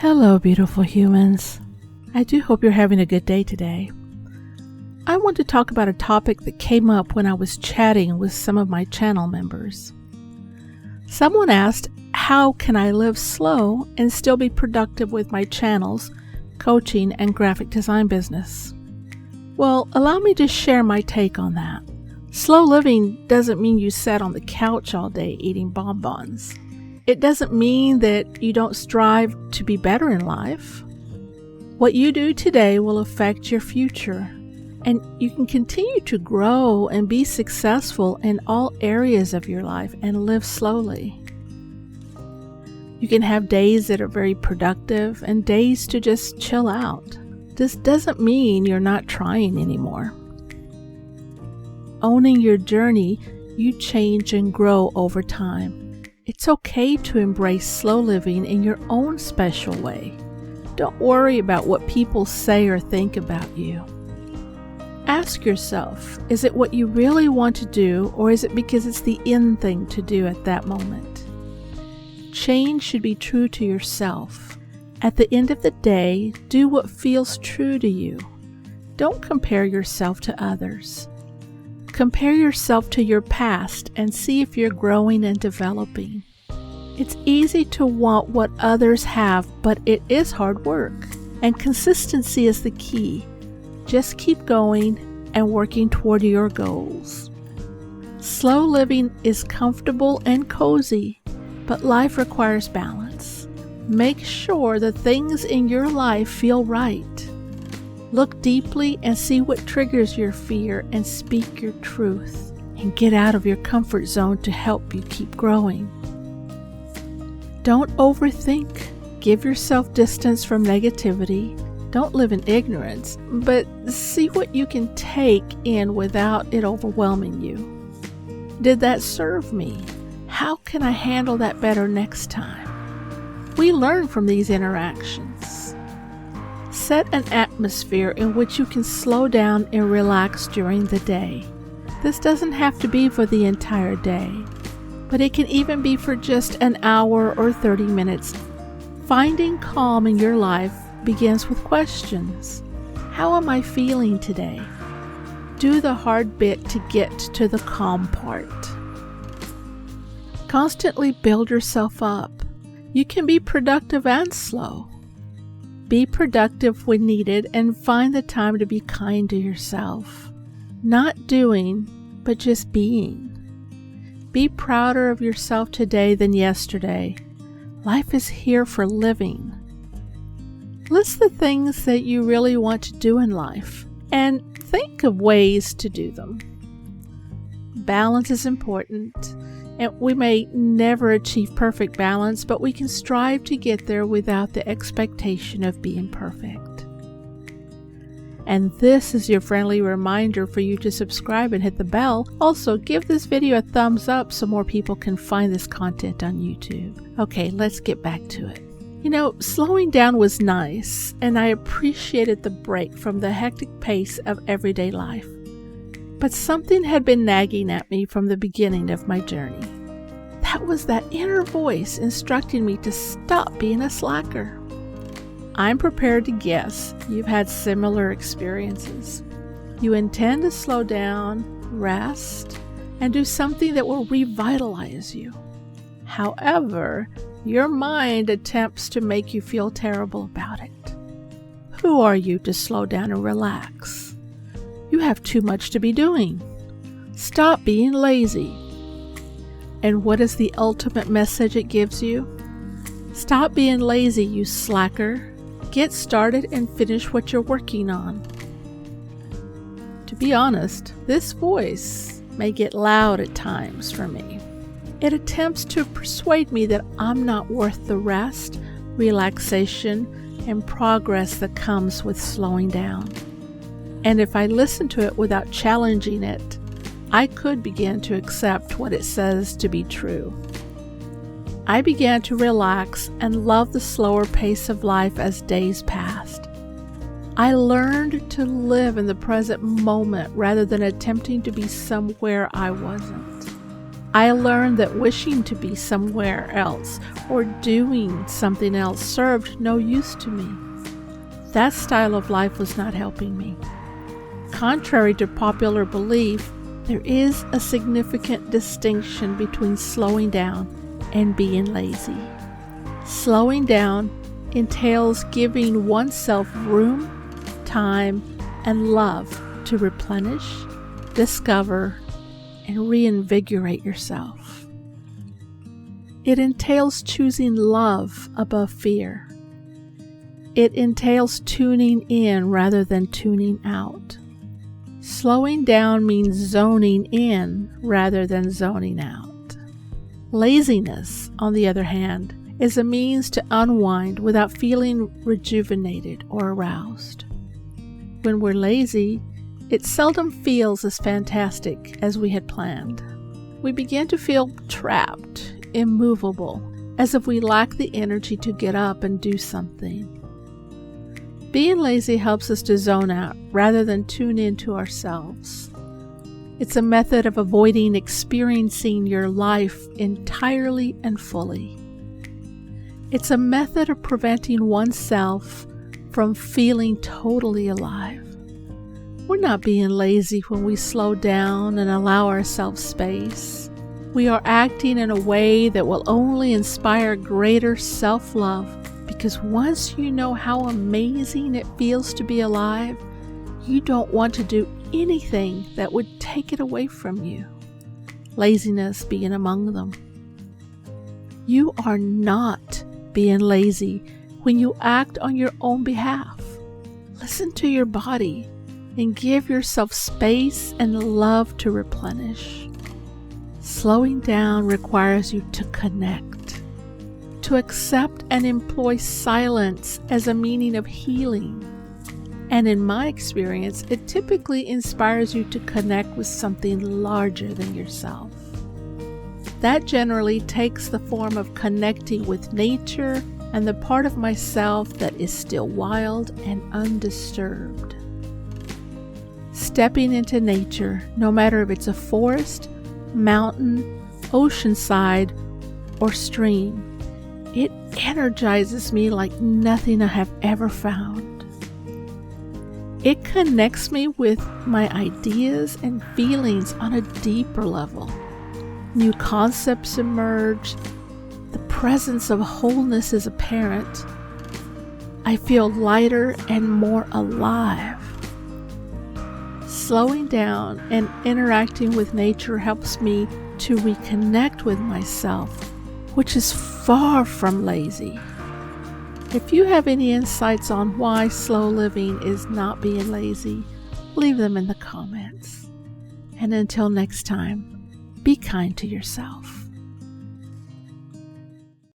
Hello, beautiful humans. I do hope you're having a good day today. I want to talk about a topic that came up when I was chatting with some of my channel members. Someone asked, how can I live slow and still be productive with my channels, coaching, and graphic design business? Well, allow me to share my take on that. Slow living doesn't mean you sit on the couch all day eating bonbons. It doesn't mean that you don't strive to be better in life. What you do today will affect your future, and you can continue to grow and be successful in all areas of your life and live slowly. You can have days that are very productive and days to just chill out. This doesn't mean you're not trying anymore. Owning your journey, you change and grow over time. It's okay to embrace slow living in your own special way. Don't worry about what people say or think about you. Ask yourself, is it what you really want to do, or is it because it's the in thing to do at that moment? Change should be true to yourself. At the end of the day, do what feels true to you. Don't compare yourself to others. Compare yourself to your past and see if you're growing and developing. It's easy to want what others have, but it is hard work, and consistency is the key. Just keep going and working toward your goals. Slow living is comfortable and cozy, but life requires balance. Make sure the things in your life feel right. Look deeply and see what triggers your fear and speak your truth, and get out of your comfort zone to help you keep growing. Don't overthink. Give yourself distance from negativity. Don't live in ignorance, but see what you can take in without it overwhelming you. Did that serve me? How can I handle that better next time? We learn from these interactions. Set an atmosphere in which you can slow down and relax during the day. This doesn't have to be for the entire day, but it can even be for just an hour or 30 minutes. Finding calm in your life begins with questions. How am I feeling today? Do the hard bit to get to the calm part. Constantly build yourself up. You can be productive and slow. Be productive when needed and find the time to be kind to yourself. Not doing, but just being. Be prouder of yourself today than yesterday. Life is here for living. List the things that you really want to do in life and think of ways to do them. Balance is important, and we may never achieve perfect balance, but we can strive to get there without the expectation of being perfect. And this is your friendly reminder for you to subscribe and hit the bell. Also, give this video a thumbs up so more people can find this content on YouTube. Okay, let's get back to it. Slowing down was nice, and I appreciated the break from the hectic pace of everyday life. But something had been nagging at me from the beginning of my journey. That was that inner voice instructing me to stop being a slacker. I'm prepared to guess you've had similar experiences. You intend to slow down, rest, and do something that will revitalize you. However, your mind attempts to make you feel terrible about it. Who are you to slow down and relax? You have too much to be doing. Stop being lazy. And what is the ultimate message it gives you? Stop being lazy, you slacker. Get started and finish what you're working on. To be honest, this voice may get loud at times for me. It attempts to persuade me that I'm not worth the rest, relaxation, and progress that comes with slowing down. And if I listen to it without challenging it, I could begin to accept what it says to be true. I began to relax and love the slower pace of life as days passed. I learned to live in the present moment rather than attempting to be somewhere I wasn't. I learned that wishing to be somewhere else or doing something else served no use to me. That style of life was not helping me. Contrary to popular belief, there is a significant distinction between slowing down and being lazy. Slowing down entails giving oneself room, time, and love to replenish, discover, and reinvigorate yourself. It entails choosing love above fear. It entails tuning in rather than tuning out. Slowing down means zoning in rather than zoning out. Laziness, on the other hand, is a means to unwind without feeling rejuvenated or aroused. When we're lazy, it seldom feels as fantastic as we had planned. We begin to feel trapped, immovable, as if we lack the energy to get up and do something. Being lazy helps us to zone out rather than tune into ourselves. It's a method of avoiding experiencing your life entirely and fully. It's a method of preventing oneself from feeling totally alive. We're not being lazy when we slow down and allow ourselves space. We are acting in a way that will only inspire greater self-love, because once you know how amazing it feels to be alive, you don't want to do anything that would take it away from you, laziness being among them. You are not being lazy when you act on your own behalf. Listen to your body and give yourself space and love to replenish. Slowing down requires you to connect, to accept and employ silence as a meaning of healing. And in my experience, it typically inspires you to connect with something larger than yourself. That generally takes the form of connecting with nature and the part of myself that is still wild and undisturbed. Stepping into nature, no matter if it's a forest, mountain, oceanside, or stream, it energizes me like nothing I have ever found. It connects me with my ideas and feelings on a deeper level. New concepts emerge. The presence of wholeness is apparent. I feel lighter and more alive. Slowing down and interacting with nature helps me to reconnect with myself, which is far from lazy. If you have any insights on why slow living is not being lazy, leave them in the comments. And until next time, be kind to yourself.